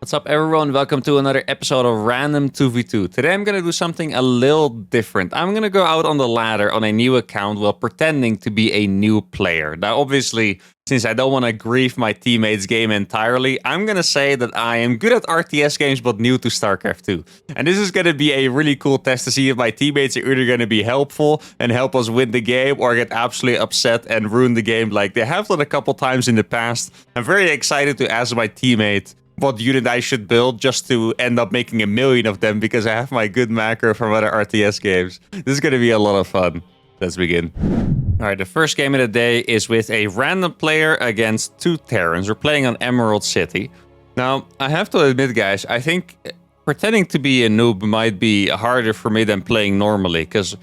What's up, everyone? Welcome to another episode of Random 2v2. Today I'm going to do something a little different. I'm going to go out on the ladder on a new account while pretending to be a new player. Now, obviously, since I don't want to grief my teammates' game entirely, I'm going to say that I am good at RTS games but new to Starcraft 2. And this is going to be a really cool test to see if my teammates are either going to be helpful and help us win the game or get absolutely upset and ruin the game like they have done a couple times in the past. I'm very excited to ask my teammate what unit I should build just to end up making a million of them because I have my good macro from other RTS games. This is going to be a lot of fun. Let's begin. Alright, the first game of the day is with a random player against two Terrans. We're playing on Emerald City. Now, I have to admit, guys, I think pretending to be a noob might be harder for me than playing normally, because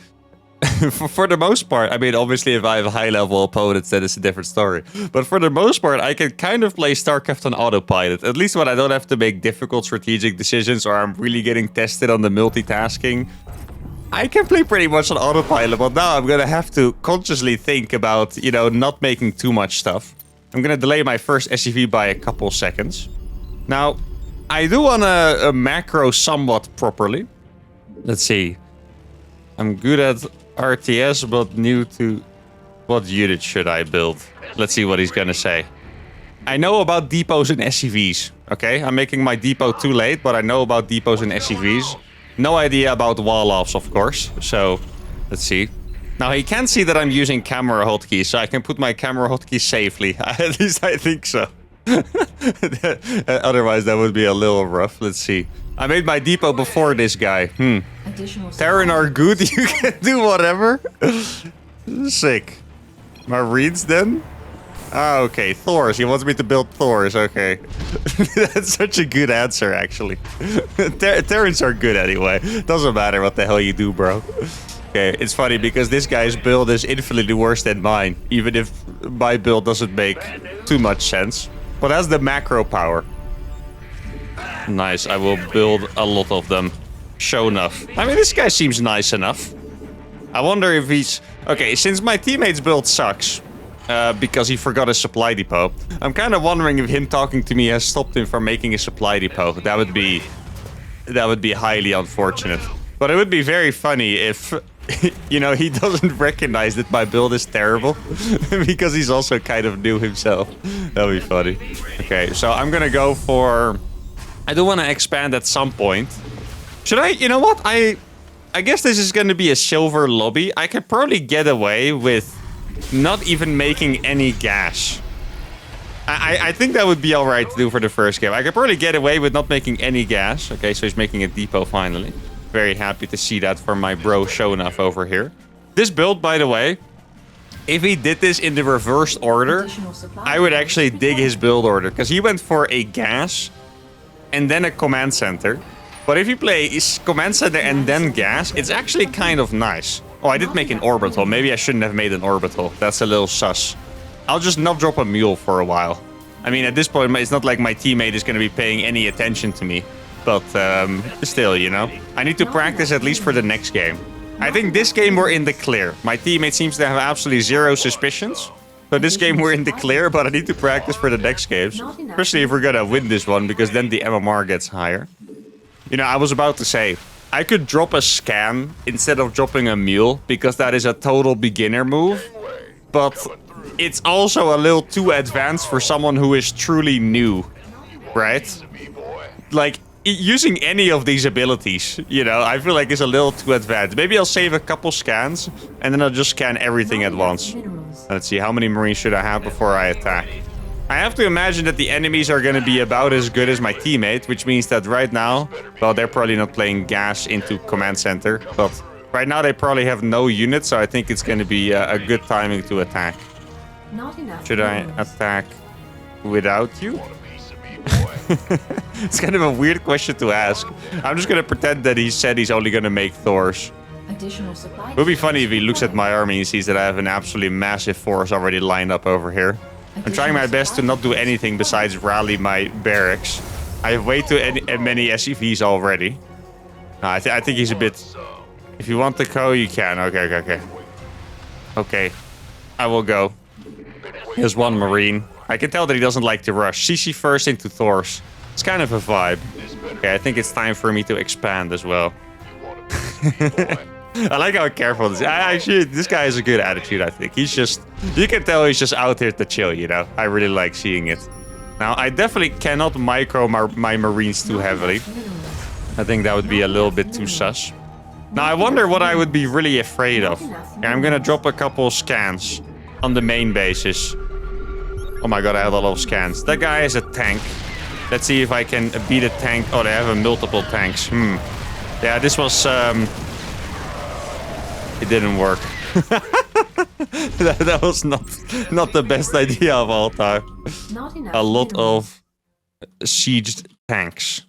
for the most part, I mean, obviously if I have high-level opponents, then it's a different story. But for the most part, I can kind of play StarCraft on autopilot. At least when I don't have to make difficult strategic decisions or I'm really getting tested on the multitasking. I can play pretty much on autopilot, but now I'm going to have to consciously think about, you know, not making too much stuff. I'm going to delay my first SCV by a couple seconds. Now, I do want to macro somewhat properly. Let's see. I'm good at RTS, but new to what unit should I build? Let's see what he's gonna say. I know about depots and SCVs, okay? I'm making my depot too late, but I know about depots and SCVs. No idea about wall-offs, of course, so let's see. Now, he can see that I'm using camera hotkeys, so I can put my camera hotkeys safely. At least I think so. Otherwise, that would be a little rough. Let's see. I made my depot before this guy. Terran are good. You can do whatever. Sick. Marines then? Ah, okay. Thors. He wants me to build Thors. Okay. That's such a good answer, actually. Terrans are good anyway. Doesn't matter what the hell you do, bro. Okay, it's funny because this guy's build is infinitely worse than mine. Even if my build doesn't make too much sense. But that's the macro power. Nice, I will build a lot of them. Show enough. I mean, this guy seems nice enough. I wonder if he's... Okay, since my teammate's build sucks, because he forgot his supply depot, I'm kind of wondering if him talking to me has stopped him from making a supply depot. That would be highly unfortunate. But it would be very funny if, you know, he doesn't recognize that my build is terrible, because he's also kind of new himself. That would be funny. Okay, so I'm gonna go for... I do want to expand at some point. Should I? You know what? I guess this is going to be a silver lobby. I could probably get away with not even making any gas. I think that would be all right to do for the first game. I could probably get away with not making any gas. Okay, so he's making a depot finally. Very happy to see that from my bro Shonuff over here. This build, by the way, if he did this in the reversed order, I would actually dig his build order. Because he went for a gas and then a command center. But if you play command center and then gas, it's actually kind of nice. Oh, I did make an orbital. Maybe I shouldn't have made an orbital. That's a little sus. I'll just not drop a mule for a while. I mean, at this point, it's not like my teammate is going to be paying any attention to me. But still, you know. I need to practice at least for the next game. I think this game we're in the clear. My teammate seems to have absolutely zero suspicions. So this game we're in the clear, but I need to practice for the next games. Especially if we're gonna win this one, because then the MMR gets higher. You know, I was about to say, I could drop a scan instead of dropping a mule, because that is a total beginner move. But it's also a little too advanced for someone who is truly new, right? Like, using any of these abilities, you know, I feel like it's a little too advanced. Maybe I'll save a couple scans, and then I'll just scan everything at once. Let's see, how many Marines should I have before I attack? I have to imagine that the enemies are going to be about as good as my teammate, which means that right now, well, they're probably not playing gas into command center, but right now they probably have no units, so I think it's going to be a good timing to attack. Should I attack without you? It's kind of a weird question to ask. I'm just going to pretend that he said he's only going to make Thors. It would be funny if he looks at my army and sees that I have an absolutely massive force already lined up over here. I'm trying my best to not do anything besides rally my barracks. I have way too many SCVs already. I think he's a bit... If you want to go, you can. Okay. Okay, I will go. Here's one Marine. I can tell that he doesn't like to rush. CC first into Thors. It's kind of a vibe. Okay, I think it's time for me to expand as well. I like how careful this is. Actually, this guy has a good attitude, I think. He's just... You can tell he's just out here to chill, you know? I really like seeing it. Now, I definitely cannot micro my Marines too heavily. I think that would be a little bit too sus. Now, I wonder what I would be really afraid of. Yeah, I'm gonna drop a couple scans on the main bases. Oh my god, I have a lot of scans. That guy is a tank. Let's see if I can beat a tank. Oh, they have a multiple tanks. Yeah, this was... It didn't work. that was not the best idea of all time. A lot of sieged tanks.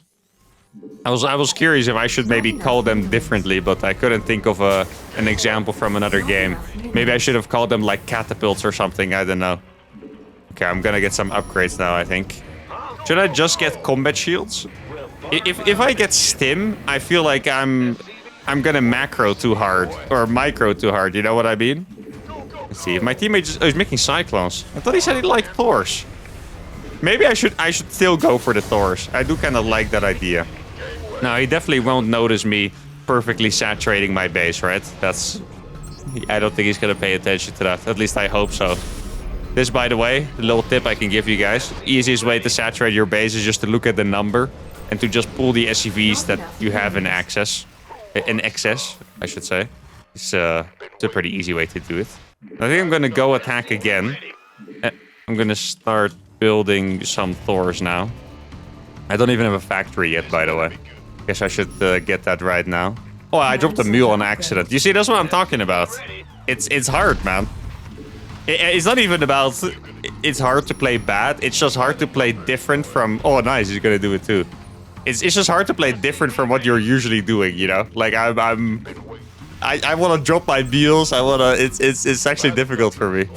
I was curious if I should maybe call them differently, but I couldn't think of an example from another game. Maybe I should have called them like catapults or something. I don't know. Okay, I'm gonna get some upgrades now, I think. Should I just get combat shields? If I get stim, I feel like I'm gonna macro too hard or micro too hard. You know what I mean? Let's see if my teammate is making cyclones. I thought he said he liked Thors. Maybe I should still go for the Thors. I do kind of like that idea. Now he definitely won't notice me perfectly saturating my base, right? I don't think he's gonna pay attention to that. At least I hope so. This, by the way, a little tip I can give you guys. Easiest way to saturate your base is just to look at the number and to just pull the SCVs that you have in excess, I should say. It's a pretty easy way to do it. I think I'm gonna go attack again. I'm gonna start building some Thors now. I don't even have a factory yet, by the way. Guess I should get that right now. Oh, I dropped a mule on accident. You see, that's what I'm talking about. It's hard, man. It's not even about... It's hard to play bad. It's just hard to play different from... Oh, nice. He's gonna do it too. It's just hard to play different from what you're usually doing, you know? Like, I want to drop my deals. It's actually difficult for me.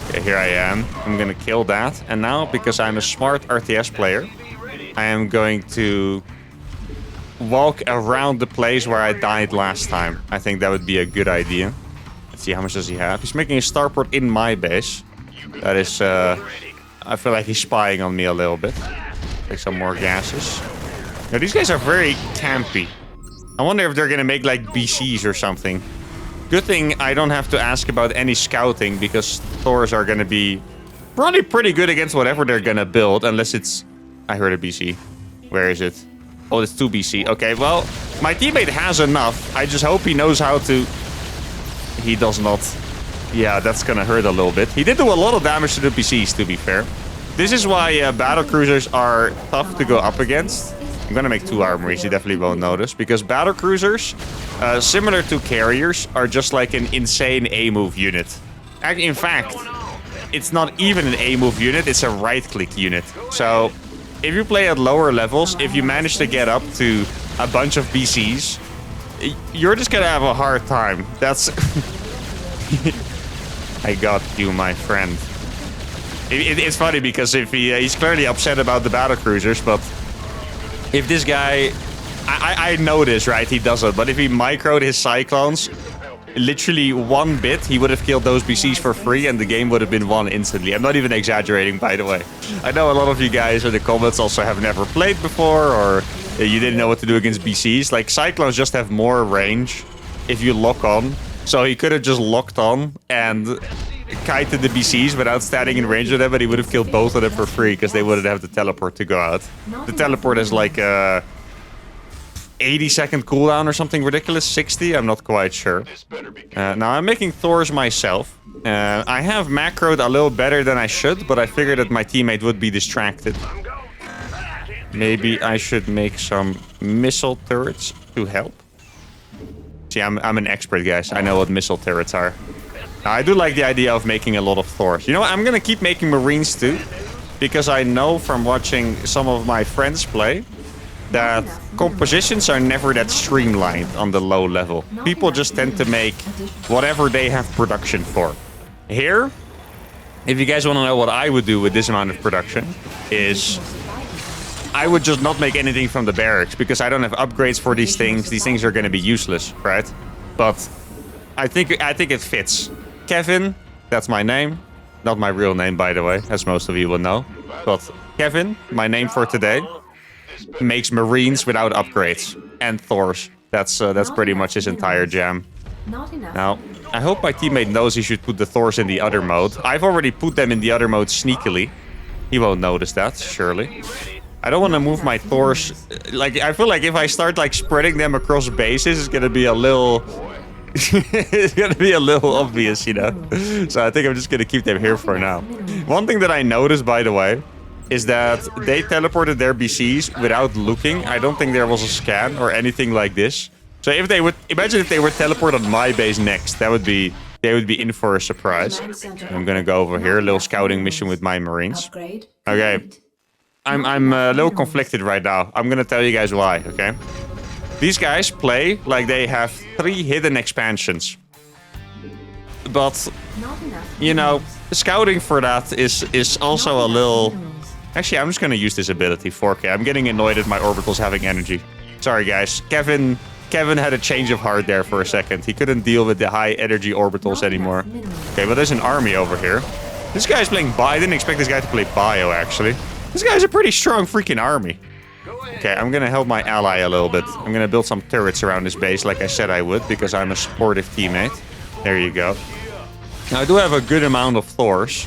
Okay, here I am. I'm gonna kill that. And now, because I'm a smart RTS player, I am going to walk around the place where I died last time. I think that would be a good idea. Let's see, how much does he have? He's making a starport in my base. That is, I feel like he's spying on me a little bit. Take some more gases. Now, these guys are very campy. I wonder if they're gonna make, like, BCs or something. Good thing I don't have to ask about any scouting, because Thors are gonna be probably pretty good against whatever they're gonna build, unless it's... I heard a BC. Where is it? Oh, it's 2 BC. Okay, well, my teammate has enough. I just hope he knows how to... He does not. Yeah, that's gonna hurt a little bit. He did do a lot of damage to the PCs, to be fair. This is why battlecruisers are tough to go up against. I'm gonna make 2 armories, you definitely won't notice. Because battlecruisers, similar to carriers, are just like an insane A-move unit. In fact, it's not even an A-move unit, it's a right-click unit. So, if you play at lower levels, if you manage to get up to a bunch of BCs, you're just gonna have a hard time. That's... I got you, my friend. It's funny because if he's clearly upset about the battlecruisers, but if this guy... I know this, right? He doesn't. But if he microed his cyclones, literally 1 bit, he would have killed those BCs for free and the game would have been won instantly. I'm not even exaggerating, by the way. I know a lot of you guys in the comments also have never played before, or you didn't know what to do against BCs. Like, cyclones just have more range if you lock on. So he could have just locked on and kited the BCs without standing in range of them, but he would have killed both of them for free because they wouldn't have the teleport to go out. The teleport is like 80-second cooldown or something ridiculous. 60? I'm not quite sure. Now, I'm making Thors myself. I have macroed a little better than I should, but I figured that my teammate would be distracted. Maybe I should make some missile turrets to help. See, I'm an expert, guys. I know what missile turrets are. Now, I do like the idea of making a lot of Thors. You know what? I'm gonna keep making Marines too, because I know from watching some of my friends play that compositions are never that streamlined on the low level. People just tend to make whatever they have production for. Here, if you guys want to know what I would do with this amount of production, is I would just not make anything from the barracks, because I don't have upgrades for these things. These things are going to be useless, right? But I think it fits. Kevin, that's my name. Not my real name, by the way, as most of you will know. But Kevin, my name for today. makes Marines without upgrades. And Thors. That's pretty much his entire jam. Now, I hope my teammate knows he should put the Thors in the other mode. I've already put them in the other mode sneakily. He won't notice that, surely. I don't want to move my Thors. Like, I feel like if I start, like, spreading them across bases, it's going to be a little... it's going to be a little obvious, you know? So I think I'm just going to keep them here for now. One thing that I noticed, by the way, is that they teleported their BCs without looking. I don't think there was a scan or anything like this. So if they would... Imagine if they were teleported on my base next. That would be... They would be in for a surprise. I'm going to go over here. A little scouting mission with my Marines. Okay. I'm a little conflicted right now. I'm going to tell you guys why, okay? These guys play like they have 3 hidden expansions. But, you know, scouting for that is also a little... Actually, I'm just going to use this ability, 4K. I'm getting annoyed at my orbitals having energy. Sorry, guys. Kevin had a change of heart there for a second. He couldn't deal with the high energy orbitals anymore. Okay, but there's an army over here. This guy's playing bio. I didn't expect this guy to play bio, actually. This guy's a pretty strong freaking army. Okay, I'm gonna help my ally a little bit. I'm gonna build some turrets around this base like I said I would, because I'm a supportive teammate. There you go. Now, I do have a good amount of Thors.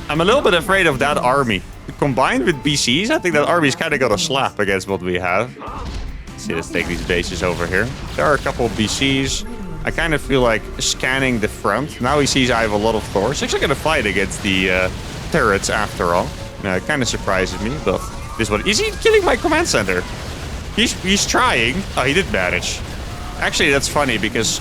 I'm a little bit afraid of that army. Combined with BCs, I think that army's kind of got a slap against what we have. Let's see, let's take these bases over here. There are a couple of BCs. I kind of feel like scanning the front. Now he sees I have a lot of Thors. He's actually gonna fight against the turrets after all. It kind of surprises me, but this one... Is he killing my command center? He's trying. Oh, he did manage. Actually, that's funny because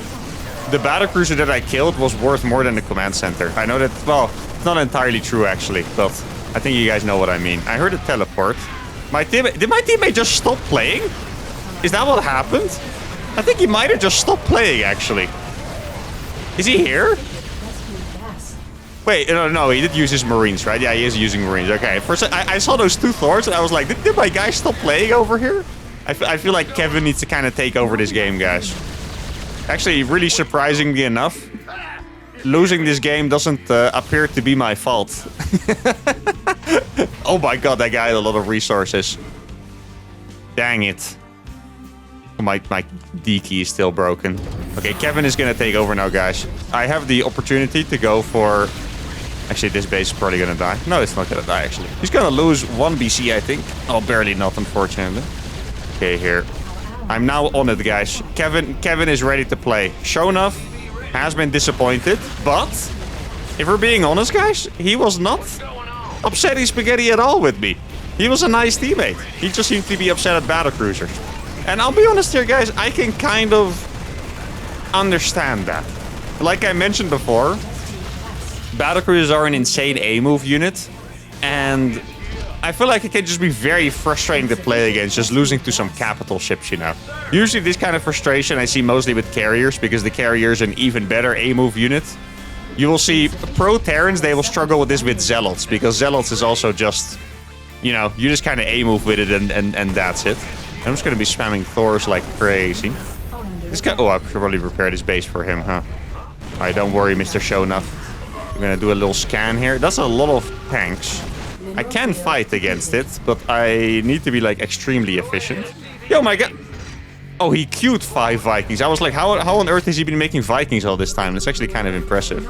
the battlecruiser that I killed was worth more than the command center. I know that... Well, it's not entirely true, actually, but I think you guys know what I mean. I heard a teleport. Did my teammate just stop playing? Is that what happened? I think he might have just stopped playing, actually. Is he here? Wait, no, he did use his Marines, right? Yeah, he is using Marines. Okay, first I saw those 2 Thors and I was like, did my guy stop playing over here? I feel like Kevin needs to kind of take over this game, guys. Actually, really surprisingly enough, losing this game doesn't appear to be my fault. Oh my god, that guy had a lot of resources. Dang it. My D key is still broken. Okay, Kevin is gonna take over now, guys. I have the opportunity to go for... Actually, this base is probably gonna die. No, it's not gonna die, actually. He's gonna lose 1 BC, I think. Oh, barely not, unfortunately. Okay, here. I'm now on it, guys. Kevin is ready to play. Shonuff has been disappointed, but... If we're being honest, guys, he was not upsetting spaghetti at all with me. He was a nice teammate. He just seemed to be upset at battlecruisers. And I'll be honest here, guys, I can kind of understand that. Like I mentioned before, battlecruisers are an insane A-move unit, and I feel like it can just be very frustrating to play against, just losing to some capital ships, you know. Usually this kind of frustration I see mostly with carriers, because the carrier is an even better A-move unit. You will see pro Terrans, they will struggle with this with Zealots, because Zealots is also just, you know, you just kind of A-move with it and that's it. I'm just going to be spamming Thors like crazy. This guy... Oh, I should probably prepare this base for him, huh? Alright, don't worry, Mr. Shonuff. I'm going to do a little scan here. That's a lot of tanks. I can fight against it, but I need to be, like, extremely efficient. Yo, my god! Oh, he queued 5 Vikings. I was like, how on earth has he been making Vikings all this time? That's actually kind of impressive.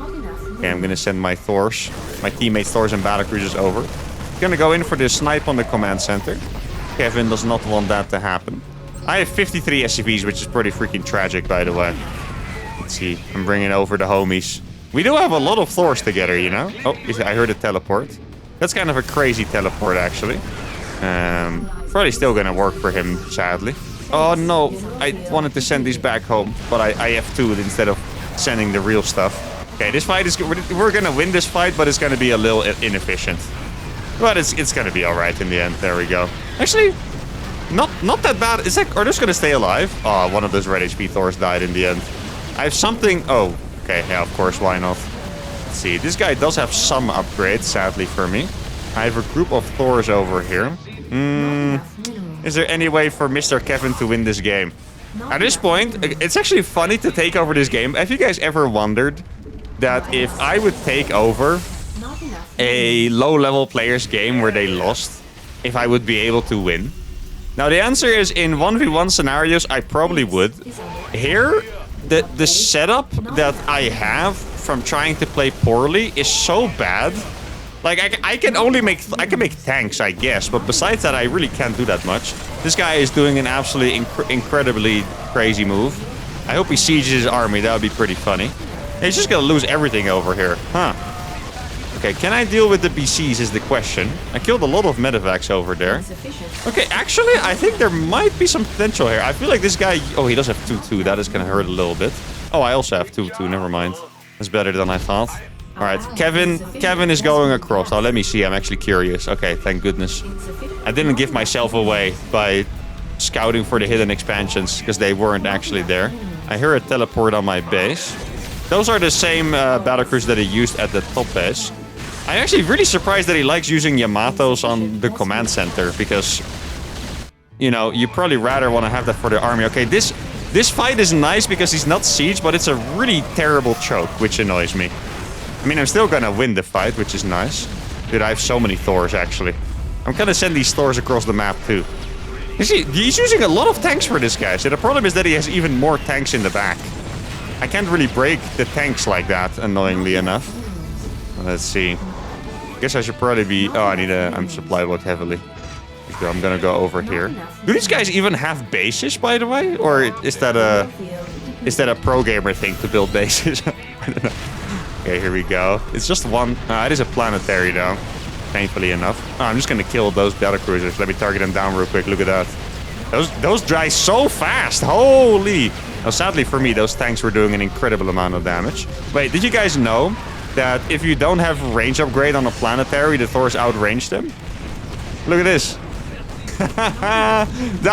Okay, I'm going to send my Thors, my teammates Thors and battlecruisers over. I'm going to go in for this snipe on the command center. Kevin does not want that to happen. I have 53 SCVs, which is pretty freaking tragic, by the way. Let's see. I'm bringing over the homies. We do have a lot of Thors together, you know? Oh, I heard a teleport. That's kind of a crazy teleport, actually. Probably still gonna work for him, sadly. Oh, no. I wanted to send these back home, but I have 2 instead of sending the real stuff. Okay, this fight is... We're gonna win this fight, but it's gonna be a little inefficient. But it's gonna be alright in the end. There we go. Actually, not that bad. Is that... Are those gonna stay alive? Oh, one of those red HP Thors died in the end. I have something... Oh, okay. Yeah, of course. Why not? Let's see. This guy does have some upgrades, sadly for me. I have a group of Thors over here. Is there any way for Mr. Kevin to win this game? At this point, it's actually funny to take over this game. Have you guys ever wondered that if I would take over a low-level player's game where they lost, if I would be able to win? Now, the answer is in 1v1 scenarios, I probably would. Here, the setup that I have from trying to play poorly is so bad. Like, I can only make... I can make tanks, I guess. But besides that, I really can't do that much. This guy is doing an absolutely incredibly crazy move. I hope he sieges his army. That would be pretty funny. He's just gonna lose everything over here. Huh. Okay, can I deal with the BCs is the question. I killed a lot of medevacs over there. Okay, actually, I think there might be some potential here. I feel like this guy... Oh, he does have 2-2. That is gonna hurt a little bit. Oh, I also have 2-2. Never mind. That's better than I thought. All right, Kevin is going across. Now, let me see. I'm actually curious. Okay, thank goodness. I didn't give myself away by scouting for the hidden expansions because they weren't actually there. I hear a teleport on my base. Those are the same battlecruisers that he used at the top base. I'm actually really surprised that he likes using Yamatos on the command center because, you know, you probably rather want to have that for the army. Okay, this fight is nice because he's not siege, but it's a really terrible choke, which annoys me. I mean, I'm still gonna win the fight, which is nice. Dude, I have so many Thors, actually. I'm gonna send these Thors across the map, too. He's using a lot of tanks for this guy. So the problem is that he has even more tanks in the back. I can't really break the tanks like that, annoyingly enough. Let's see. I guess I should probably be... Oh, I'm supply blocked heavily. So I'm gonna go over here. Do these guys even have bases, by the way? Or is that a pro gamer thing to build bases? I don't know. Okay, here we go. It's just one... it is a planetary, though. Painfully enough. Oh, I'm just gonna kill those battlecruisers. Let me target them down real quick. Look at that. Those dry so fast. Holy... Now, sadly for me, those tanks were doing an incredible amount of damage. Wait, did you guys know that if you don't have range upgrade on a planetary, the Thors outrange them? Look at this. A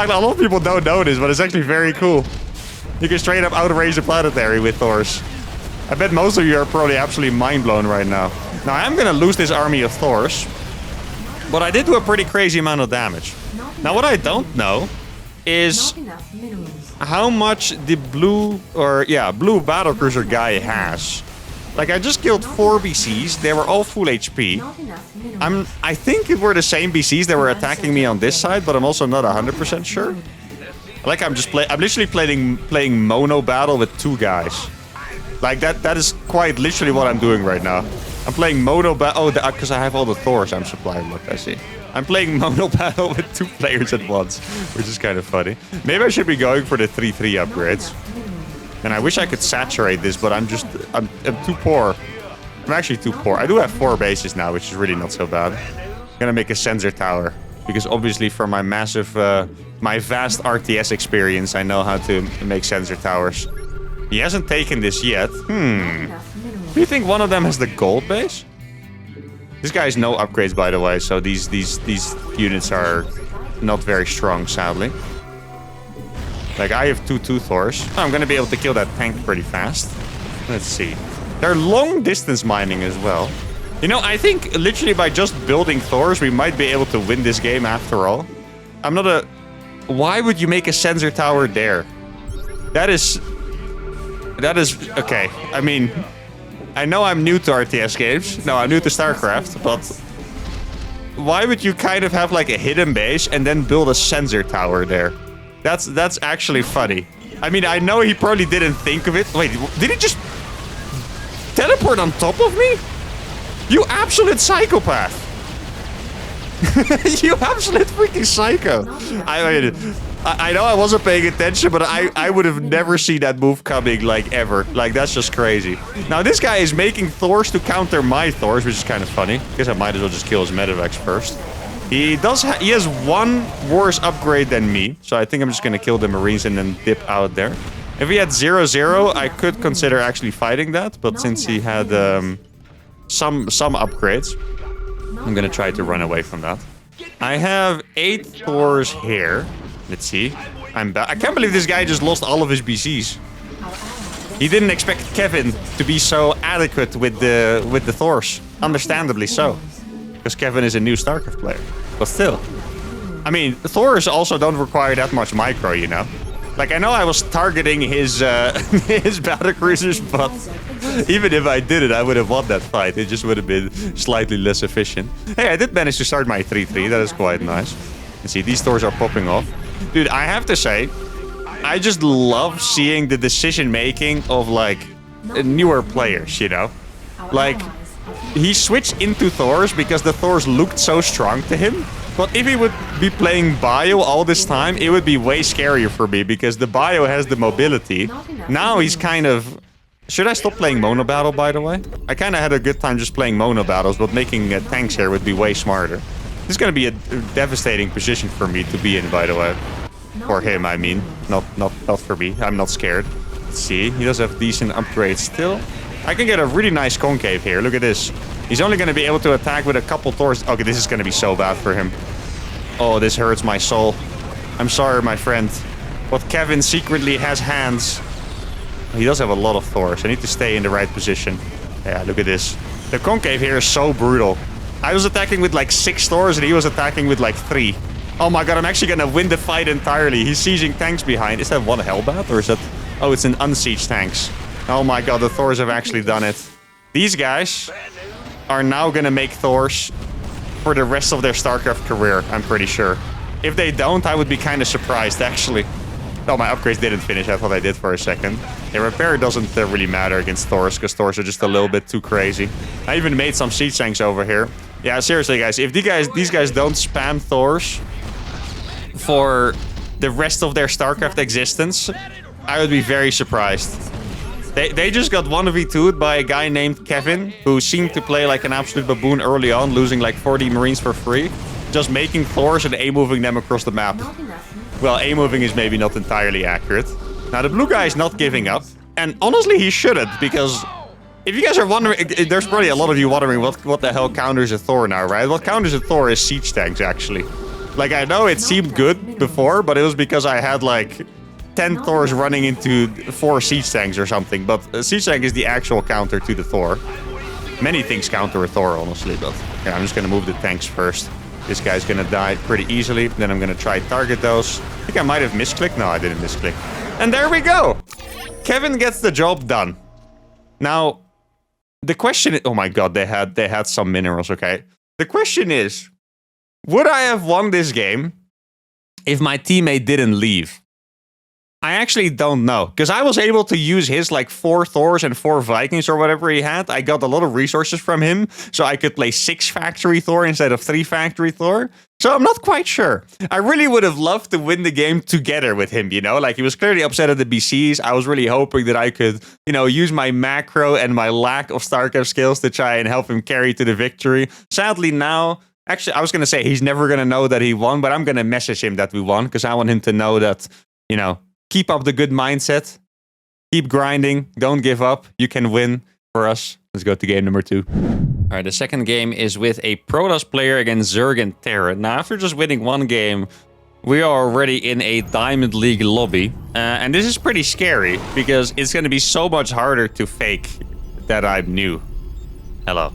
lot of people don't know this, but it's actually very cool. You can straight up outrange the planetary with Thors. I bet most of you are probably absolutely mind blown right now. Now, I'm gonna lose this army of Thors, but I did do a pretty crazy amount of damage. Now, what I don't know is how much the blue battlecruiser guy has. Like, I just killed 4 BCs. They were all full HP. I think it were the same BCs that were attacking me on this side, but I'm also not 100% sure. Like, I'm literally playing mono battle with 2 guys. Like, that is quite literally what I'm doing right now. I'm playing mono battle. Oh, because I have all the Thors I'm supplying. Look, I see. I'm playing mono battle with 2 players at once, which is kind of funny. Maybe I should be going for the 3-3 upgrades. And I wish I could saturate this, but I'm too poor. I'm actually too poor. I do have 4 bases now, which is really not so bad. I'm gonna make a sensor tower because obviously for my massive, my vast RTS experience, I know how to make sensor towers. He hasn't taken this yet. Do you think one of them has the gold base? This guy has no upgrades, by the way, so these units are not very strong, sadly. Like, I have 2 Thors. Oh, I'm gonna be able to kill that tank pretty fast. Let's see. They're long distance mining as well. You know, I think literally by just building Thors, we might be able to win this game after all. I'm not a... Why would you make a sensor tower there? That is... Okay, I mean... I know I'm new to RTS games. No, I'm new to Starcraft, but... Why would you kind of have like a hidden base and then build a sensor tower there? That's actually funny. I mean, I know he probably didn't think of it. Wait, did he just... teleport on top of me? You absolute psychopath. You absolute freaking psycho. I know I wasn't paying attention, but I would have never seen that move coming, like, ever. Like, that's just crazy. Now, this guy is making Thors to counter my Thors, which is kind of funny. I guess I might as well just kill his medevacs first. He has 1 worse upgrade than me, so I think I'm just gonna kill the Marines and then dip out there. If he had 0-0, I could consider actually fighting that, but since he had some upgrades, I'm gonna try to run away from that. I have 8 Thors here. Let's see. I'm back. I can't believe this guy just lost all of his BCs. He didn't expect Kevin to be so adequate with the Thors. Understandably so. Because Kevin is a new Starcraft player. But still. I mean, Thors also don't require that much micro, you know? Like, I know I was targeting his his battlecruisers, but even if I did it, I would have won that fight. It just would have been slightly less efficient. Hey, I did manage to start my 3-3. That is quite nice. You see, these Thors are popping off. Dude, I have to say, I just love seeing the decision-making of, like, newer players, you know? Like, he switched into Thors because the Thors looked so strong to him. But if he would be playing Bio all this time, it would be way scarier for me because the Bio has the mobility. Now he's kind of... Should I stop playing Mono Battle, by the way? I kind of had a good time just playing Mono Battles, but making tanks here would be way smarter. This is going to be a devastating position for me to be in, by the way. For him, I mean. Not for me. I'm not scared. Let's see. He does have decent upgrades still. I can get a really nice concave here. Look at this. He's only going to be able to attack with a couple Thors. Okay, this is going to be so bad for him. Oh, this hurts my soul. I'm sorry, my friend. But Kevin secretly has hands. He does have a lot of Thors. I need to stay in the right position. Yeah, look at this. The concave here is so brutal. I was attacking with like 6 Thors and he was attacking with like 3. Oh my god, I'm actually going to win the fight entirely. He's sieging tanks behind. Is that one Hellbat or is that... Oh, it's an unsieged tanks. Oh my god, the Thors have actually done it. These guys are now gonna make Thors for the rest of their Starcraft career, I'm pretty sure. If they don't, I would be kind of surprised, actually. Oh, my upgrades didn't finish. I thought I did for a second. The repair doesn't really matter against Thors, because Thors are just a little bit too crazy. I even made some siege tanks over here. Yeah, seriously, guys. If these guys don't spam Thors for the rest of their Starcraft existence, I would be very surprised. They just got 1v2'd by a guy named Kevin, who seemed to play like an absolute baboon early on, losing like 40 Marines for free. Just making Thors and A-moving them across the map. Well, A-moving is maybe not entirely accurate. Now, the blue guy is not giving up. And honestly, he shouldn't, because if you guys are wondering... There's probably a lot of you wondering what the hell counters a Thor now, right? What counters a Thor is siege tanks, actually. Like, I know it seemed good before, but it was because I had like 10 Thors running into 4 siege tanks or something. But a siege tank is the actual counter to the Thor. Many things counter a Thor, honestly, but yeah, I'm just gonna move the tanks first. This guy's gonna die pretty easily. Then I'm gonna try target those. I think I might have misclicked. No, I didn't misclick. And there we go! Kevin gets the job done. Now, the question is... Oh my god, they had some minerals, okay. The question is, would I have won this game if my teammate didn't leave? I actually don't know, because I was able to use his like 4 Thors and 4 Vikings or whatever he had. I got a lot of resources from him, so I could play 6 Factory Thor instead of 3 Factory Thor. So I'm not quite sure. I really would have loved to win the game together with him, you know? Like, he was clearly upset at the BCs. I was really hoping that I could, you know, use my macro and my lack of StarCraft skills to try and help him carry to the victory. Sadly now... Actually, I was going to say he's never going to know that he won, but I'm going to message him that we won, because I want him to know that, you know... Keep up the good mindset. Keep grinding. Don't give up. You can win for us. Let's go to game number 2. All right, the second game is with a Protoss player against Zerg and Terran. Now, after just winning one game, we are already in a Diamond League lobby. And this is pretty scary, because it's going to be so much harder to fake that I'm new. Hello.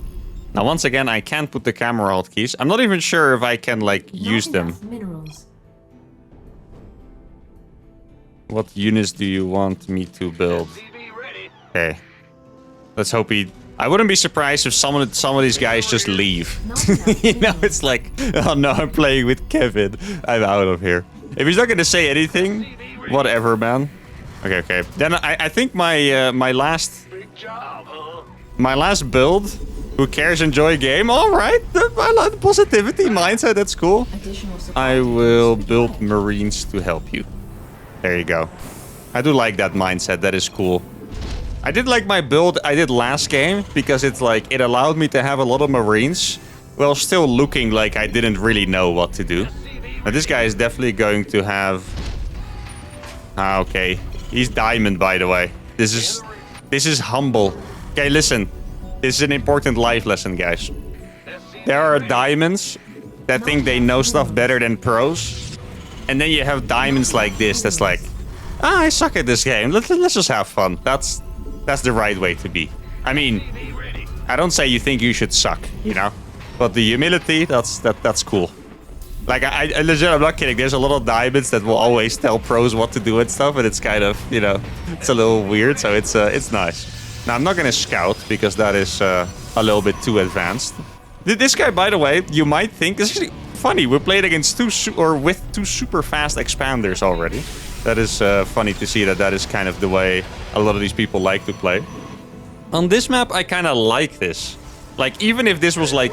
Now, once again, I can't put the camera hotkeys. I'm not even sure if I can, like, use them. Minerals. What units do you want me to build? Okay. Let's hope he... I wouldn't be surprised if some of these guys just leave. You know, it's like, oh no, I'm playing with Kevin. I'm out of here. If he's not going to say anything, whatever, man. Okay. Then I think my last build, who cares, enjoy game. All right, I like the positivity mindset. That's cool. I will build Marines to help you. There you go. I do like that mindset. That is cool. I did like my build I did last game, because it's like it allowed me to have a lot of Marines while still looking like I didn't really know what to do. Now this guy is definitely going to have... okay. He's diamond, by the way. This is humble. Okay, listen. This is an important life lesson, guys. There are diamonds that think they know stuff better than pros. And then you have diamonds like this that's like, I suck at this game. Let's just have fun. That's the right way to be. I mean, I don't say you think you should suck, you know? But the humility, that's cool. Like, I legit, I'm not kidding. There's a lot of diamonds that will always tell pros what to do and stuff, and it's kind of, you know, it's a little weird, so it's nice. Now, I'm not gonna scout, because that is a little bit too advanced. This guy, by the way, you might think, this is funny. We played against with two super fast expanders already. That is funny to see that is kind of the way a lot of these people like to play. On this map, I kind of like this. Like, even if this was like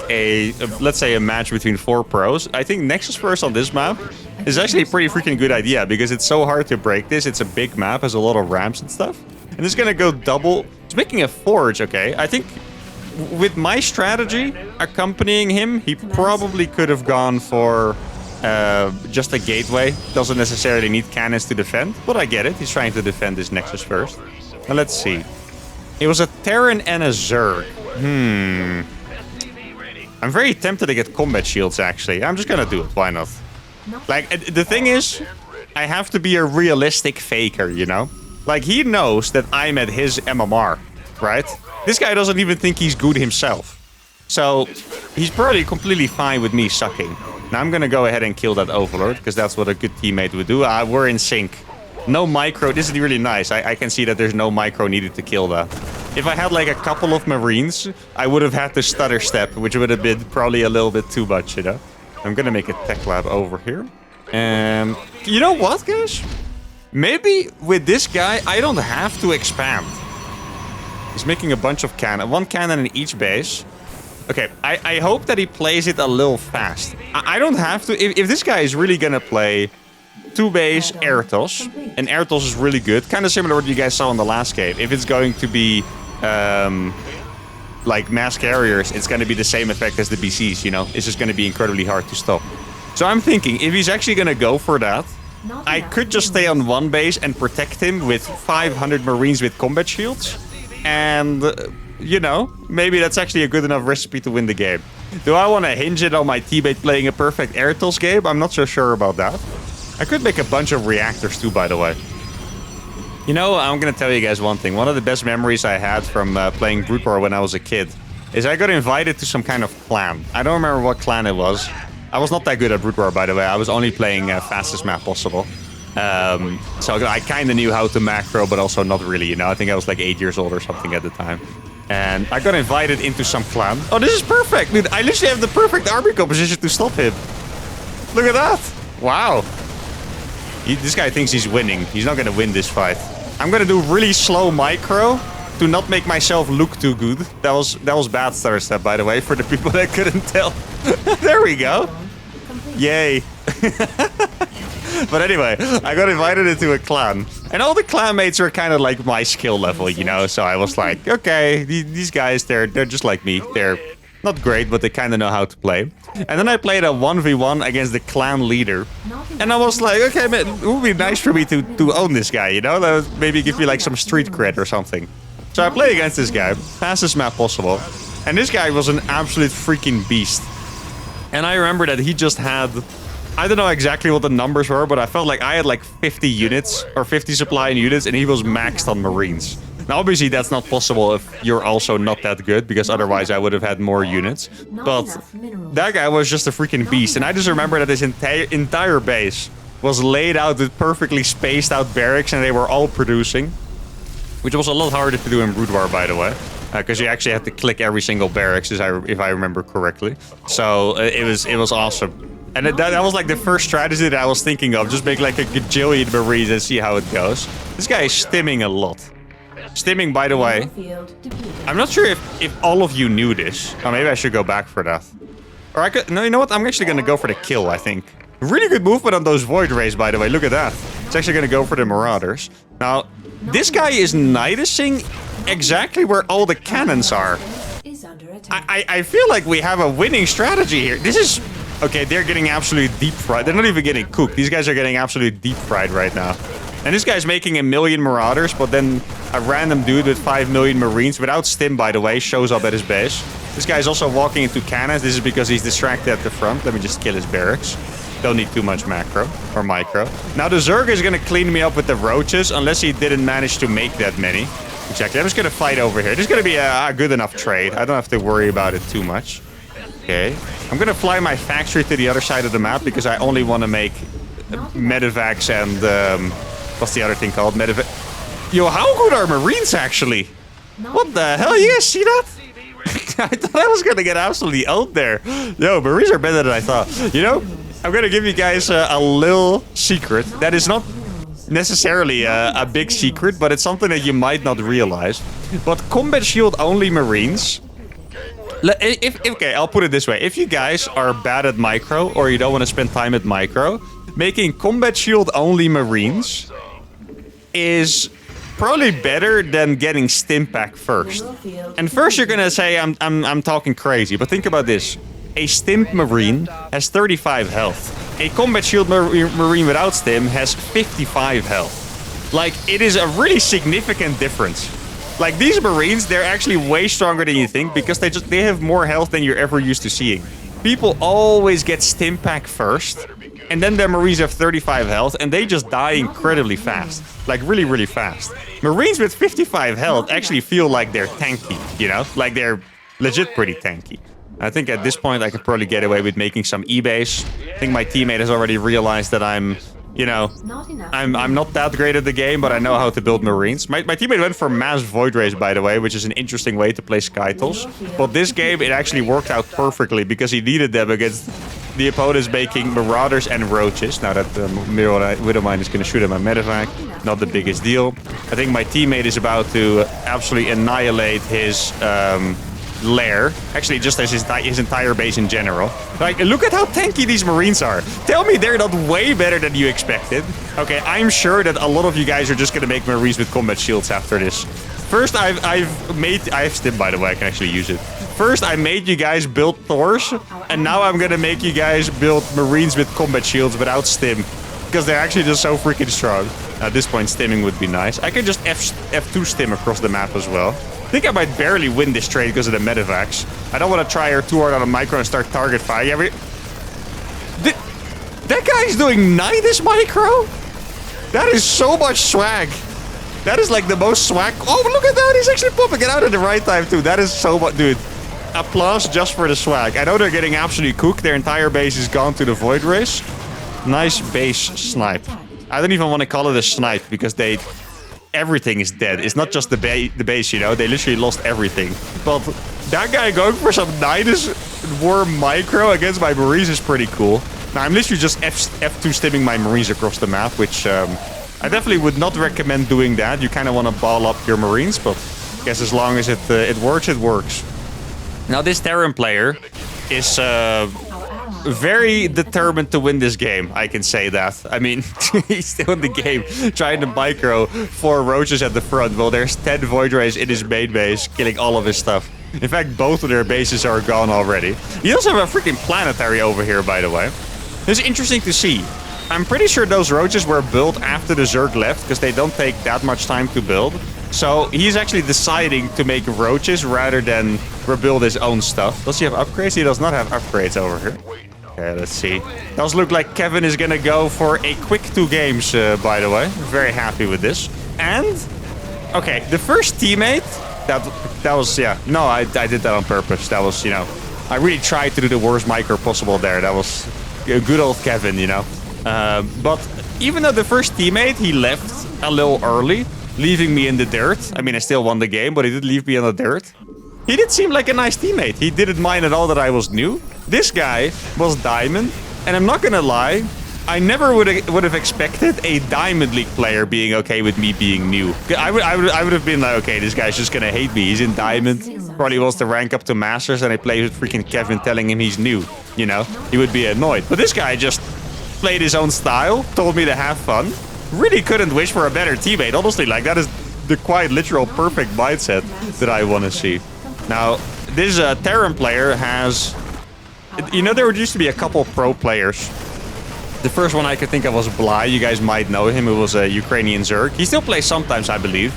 let's say a match between 4 pros, I think Nexus First on this map is actually a pretty freaking good idea because it's so hard to break this. It's a big map, has a lot of ramps and stuff. And it's gonna go double. It's making a forge, okay? I think with my strategy accompanying him, he probably could have gone for just a gateway. Doesn't necessarily need cannons to defend, but I get it. He's trying to defend his Nexus First. Now let's see. It was a Terran and a Zerg. I'm very tempted to get combat shields, actually. I'm just gonna do it. Why not? Like, the thing is, I have to be a realistic faker, you know? Like, he knows that I'm at his MMR, right? This guy doesn't even think he's good himself. So, he's probably completely fine with me sucking. Now, I'm gonna go ahead and kill that Overlord, because that's what a good teammate would do. We're in sync. No micro. This is really nice. I can see that there's no micro needed to kill that. If I had like a couple of Marines, I would have had to stutter step, which would have been probably a little bit too much, you know? I'm gonna make a tech lab over here. You know what, guys? Maybe with this guy, I don't have to expand. He's making a bunch of cannon. 1 cannon in each base. Okay, I hope that he plays it a little fast. I don't have to. If this guy is really gonna play 2 base Airtos, and Airtos is really good, kind of similar to what you guys saw in the last game. If it's going to be like mass carriers, it's going to be the same effect as the BCs, you know? It's just going to be incredibly hard to stop. So I'm thinking, if he's actually going to go for that, I could just stay on 1 base and protect him with 500 Marines with combat shields. And, you know, maybe that's actually a good enough recipe to win the game. Do I want to hinge it on my teammate playing a perfect Airtos game? I'm not so sure about that. I could make a bunch of reactors too, by the way. You know, I'm gonna tell you guys one thing. One of the best memories I had from playing Brood War when I was a kid is I got invited to some kind of clan. I don't remember what clan it was. I was not that good at Brood War, by the way. I was only playing fastest map possible. So I kind of knew how to macro, but also not really, you know. I think I was like 8 years old or something at the time. And I got invited into some clan. Oh, this is perfect, dude. I literally have the perfect army composition to stop him. Look at that. Wow. This guy thinks he's winning. He's not gonna win this fight. I'm gonna do really slow micro to not make myself look too good. That was bad stutter step, by the way, for the people that couldn't tell. There we go. Yay. But anyway, I got invited into a clan. And all the clanmates are kind of like my skill level, you know? So I was like, okay, these guys, they're just like me. They're not great, but they kind of know how to play. And then I played a 1v1 against the clan leader. And I was like, okay, man, it would be nice for me to own this guy, you know? That would maybe give me like some street cred or something. So I played against this guy, fastest map possible. And this guy was an absolute freaking beast. And I remember that he just had... I don't know exactly what the numbers were, but I felt like I had like 50 units or 50 supply in units, and he was maxed on Marines. Now, obviously, that's not possible if you're also not that good, because otherwise I would have had more units. But that guy was just a freaking beast, and I just remember that his entire base was laid out with perfectly spaced out barracks, and they were all producing, which was a lot harder to do in Brood War, by the way. Because you actually had to click every single barracks, if I remember correctly. So it was awesome. And that was like the first strategy that I was thinking of. Just make like a gajillion Marines and see how it goes. This guy is stimming a lot. Stimming, by the way. I'm not sure if all of you knew this. Oh, maybe I should go back for that. Or I could... No, you know what? I'm actually going to go for the kill, I think. Really good movement on those Void Rays, by the way. Look at that. It's actually going to go for the Marauders. Now, this guy is nidusing exactly where all the cannons are. I feel like we have a winning strategy here. This is... Okay, they're getting absolutely deep fried. They're not even getting cooked. These guys are getting absolutely deep fried right now. And this guy's making 1 million Marauders, but then a random dude with 5 million Marines, without stim, by the way, shows up at his base. This guy's also walking into cannons. This is because he's distracted at the front. Let me just kill his barracks. Don't need too much macro or micro. Now, the Zerg is going to clean me up with the roaches, unless he didn't manage to make that many. Exactly. I'm just going to fight over here. This is going to be a good enough trade. I don't have to worry about it too much. Okay. I'm going to fly my factory to the other side of the map because I only want to make medevacs and... what's the other thing called? Medevac... Yo, how good are Marines, actually? What the hell? You guys see that? I thought I was gonna get absolutely out there. Yo, Marines are better than I thought. You know, I'm gonna give you guys a little secret that is not necessarily a big secret, but it's something that you might not realize. But combat shield only Marines. Okay, I'll put it this way. If you guys are bad at micro or you don't want to spend time at micro, making combat shield only Marines is probably better than getting stim pack first. And first you're gonna say I'm talking crazy, but think about this. A stim Marine has 35 health. A combat shield Marine without stim has 55 health. Like, it is a really significant difference. Like, these Marines, they're actually way stronger than you think because they have more health than you're ever used to seeing. People always get stim pack first, and then their Marines have 35 health, and they just die incredibly fast. Like, really, really fast. Marines with 55 health actually feel like they're tanky, you know? Like, they're legit pretty tanky. I think at this point I could probably get away with making some E-base. I think my teammate has already realized that I'm, you know, I'm not that great at the game, but I know how to build Marines. My teammate went for mass Void Rays, by the way, which is an interesting way to play Skytles. But this game, it actually worked out perfectly because he needed them against the opponents making Marauders and Roaches. Now that Widowmine is going to shoot at my medevac, not the biggest deal. I think my teammate is about to absolutely annihilate his lair. Actually, just as his entire base in general. Like, look at how tanky these Marines are. Tell me they're not way better than you expected. Okay, I'm sure that a lot of you guys are just gonna make Marines with combat shields after this. First, I have stim, by the way. I can actually use it. First, I made you guys build Thors, and now I'm gonna make you guys build Marines with combat shields without stim, because they're actually just so freaking strong. At this point, stimming would be nice. I could just F2 stim across the map as well. I think I might barely win this trade because of the medevacs. I don't want to try her too hard on a micro and start target fire. Yeah, that guy's doing 9 this micro? That is so much swag. That is like the most swag. Oh, look at that. He's actually popping it out at the right time too. That is so much. Dude, applause just for the swag. I know they're getting absolutely cooked. Their entire base is gone to the Void Race. Nice base snipe. I don't even want to call it a snipe because everything is dead. It's not just the base, you know. They literally lost everything. But that guy going for some Nidus War micro against my Marines is pretty cool. Now, I'm literally just F2 stimming my Marines across the map, which I definitely would not recommend doing that. You kind of want to ball up your Marines, but I guess as long as it works, it works. Now, this Terran player is very determined to win this game, I can say that. I mean, he's still in the game, trying to micro 4 Roaches at the front. Well, there's 10 Void Rays in his main base, killing all of his stuff. In fact, both of their bases are gone already. He also have a freaking planetary over here, by the way. It's interesting to see. I'm pretty sure those Roaches were built after the Zerg left, because they don't take that much time to build. So he's actually deciding to make Roaches rather than rebuild his own stuff. Does he have upgrades? He does not have upgrades over here. Okay, let's see. Does look like Kevin is gonna go for a quick 2 games, by the way. Very happy with this. And, okay, the first teammate, that was, yeah. No, I did that on purpose. That was, you know, I really tried to do the worst micro possible there. That was good old Kevin, you know. But even though the first teammate, he left a little early, leaving me in the dirt. I mean, I still won the game, but he did leave me in the dirt. He did seem like a nice teammate. He didn't mind at all that I was new. This guy was Diamond, and I'm not gonna lie, I never would have expected a Diamond League player being okay with me being new. I would have been like, okay, this guy's just gonna hate me. He's in Diamond, probably wants to rank up to Masters, and I play with freaking Kevin telling him he's new. You know, he would be annoyed. But this guy just played his own style, told me to have fun. Really couldn't wish for a better teammate. Honestly, like, that is the quite literal perfect mindset that I want to see. Now, this Terran player has... You know, there used to be a couple pro players. The first one I could think of was Bly. You guys might know him. It was a Ukrainian Zerg. He still plays sometimes, I believe.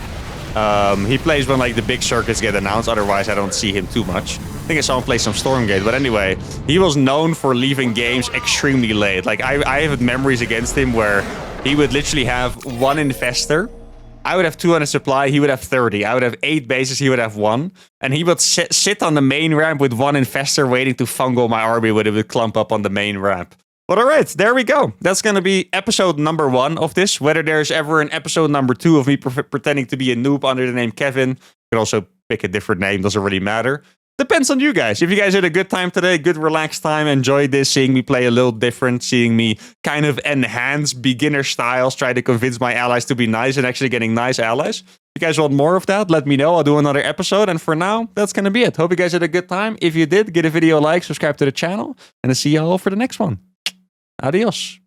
He plays when, like, the big circuits get announced. Otherwise, I don't see him too much. I think I saw him play some Stormgate. But anyway, he was known for leaving games extremely late. Like, I have memories against him where he would literally have 1 Infestor. I would have 200 supply, he would have 30. I would have 8 bases, he would have 1. And he would sit on the main ramp with 1 Infestor waiting to fungal my army when it would clump up on the main ramp. But alright, there we go. That's going to be episode number 1 of this. Whether there's ever an episode number 2 of me pretending to be a noob under the name Kevin. You can also pick a different name, doesn't really matter. depends on you guys. If you guys had a good time today, good relaxed time, enjoyed this, seeing me play a little different, seeing me kind of enhance beginner styles, try to convince my allies to be nice and actually getting nice allies. If you guys want more of that, let me know. I'll do another episode. And for now, that's going to be it. Hope you guys had a good time. If you did, give the video a like, subscribe to the channel, and I'll see you all for the next one. Adios.